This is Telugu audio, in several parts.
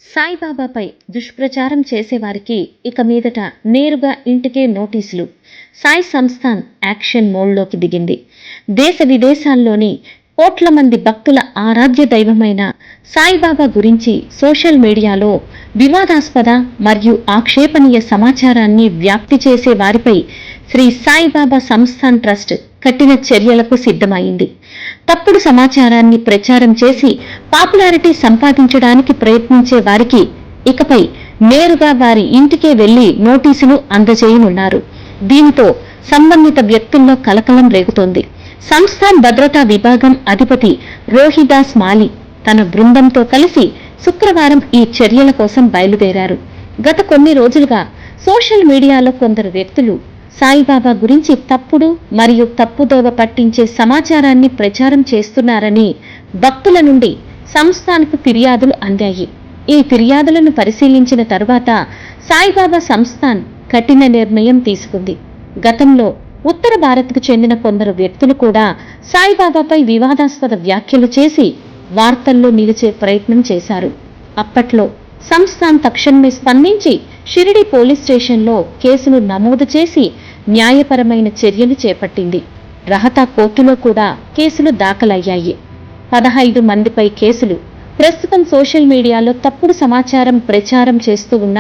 సాయిబాబాపై దుష్ప్రచారం చేసేవారికి ఇక మీదట నేరుగా ఇంటికే నోటీసులు. సాయి సంస్థాన్ యాక్షన్ మోడ్లోకి దిగింది. దేశ విదేశాల్లోని కోట్ల మంది భక్తుల ఆరాధ్య దైవమైన సాయిబాబా గురించి సోషల్ మీడియాలో వివాదాస్పద మరియు ఆక్షేపణీయ సమాచారాన్ని వ్యాప్తి చేసే వారిపై శ్రీ సాయిబాబా సంస్థాన్ ట్రస్ట్ కఠిన చర్యలకు సిద్ధమైంది. తప్పుడు సమాచారాన్ని ప్రచారం చేసి పాపులారిటీ సంపాదించడానికి ప్రయత్నించే వారికి ఇకపై నేరుగా వారి ఇంటికే వెళ్లి నోటీసులు అందజేయనున్నారు. దీంతో సంబంధిత వ్యక్తుల్లో కలకలం రేగుతోంది. సంస్థాన్ భద్రతా విభాగం అధిపతి రోహిదాస్ మాలి తన బృందంతో కలిసి శుక్రవారం ఈ చర్యల కోసం బయలుదేరారు. గత కొన్ని రోజులుగా సోషల్ మీడియాలో కొందరు వ్యక్తులు సాయిబాబా గురించి తప్పుడు మరియు తప్పుదోవ పట్టించే సమాచారాన్ని ప్రచారం చేస్తున్నారని భక్తుల నుండి సంస్థాన్కు ఫిర్యాదులు అందాయి. ఈ ఫిర్యాదులను పరిశీలించిన తరువాత సాయిబాబా సంస్థాన్ కఠిన నిర్ణయం తీసుకుంది. గతంలో ఉత్తర భారత్కు చెందిన కొందరు వ్యక్తులు కూడా సాయిబాబాపై వివాదాస్పద వ్యాఖ్యలు చేసి వార్తల్లో నిలిచే ప్రయత్నం చేశారు. అప్పట్లో సంస్థాన్ తక్షణమే స్పందించి షిరిడి పోలీస్ స్టేషన్లో కేసును నమోదు చేసి న్యాయపరమైన చర్యలు చేపట్టింది. రహతా కోర్టులో కూడా కేసులు దాఖలయ్యాయి. 15 మందిపై కేసులు. ప్రస్తుతం సోషల్ మీడియాలో తప్పుడు సమాచారం ప్రచారం చేస్తూ ఉన్న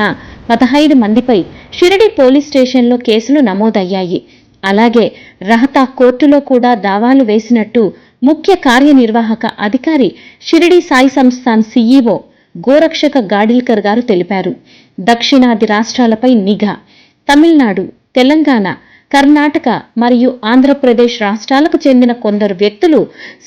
15 మందిపై షిరిడి పోలీస్ స్టేషన్లో కేసులు నమోదయ్యాయి. అలాగే రహతా కోర్టులో కూడా దావాలు వేసినట్టు ముఖ్య కార్యనిర్వాహక అధికారి షిరిడి సాయి సంస్థాన్ సీఈఓ గోరక్షక గాడిల్కర్ గారు తెలిపారు. దక్షిణాది రాష్ట్రాలపై నిఘా. తమిళనాడు, తెలంగాణ, కర్ణాటక మరియు ఆంధ్రప్రదేశ్ రాష్ట్రాలకు చెందిన కొందరు వ్యక్తులు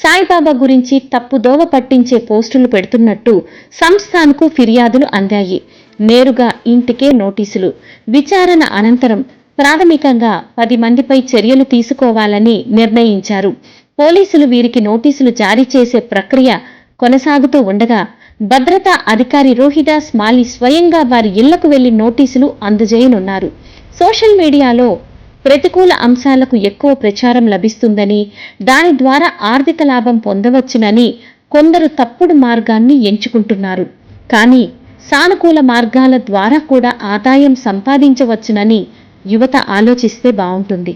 సాయిబాబా గురించి తప్పుదోవ పట్టించే పోస్టులు పెడుతున్నట్టు సంస్థాన్కు ఫిర్యాదులు అందాయి. నేరుగా ఇంటికే నోటీసులు. విచారణ అనంతరం ప్రాథమికంగా 10 మందిపై చర్యలు తీసుకోవాలని నిర్ణయించారు. పోలీసులు వీరికి నోటీసులు జారీ చేసే ప్రక్రియ కొనసాగుతూ ఉండగా భద్రతా అధికారి రోహిదాస్ మాలి స్వయంగా వారి ఇళ్లకు వెళ్లి నోటీసులు అందజేయనున్నారు. సోషల్ మీడియాలో ప్రతికూల అంశాలకు ఎక్కువ ప్రచారం లభిస్తుందని, దాని ద్వారా ఆర్థిక లాభం పొందవచ్చునని కొందరు తప్పుడు మార్గాన్ని ఎంచుకుంటున్నారు. కానీ సానుకూల మార్గాల ద్వారా కూడా ఆదాయం సంపాదించవచ్చునని యువత ఆలోచిస్తే బాగుంటుంది.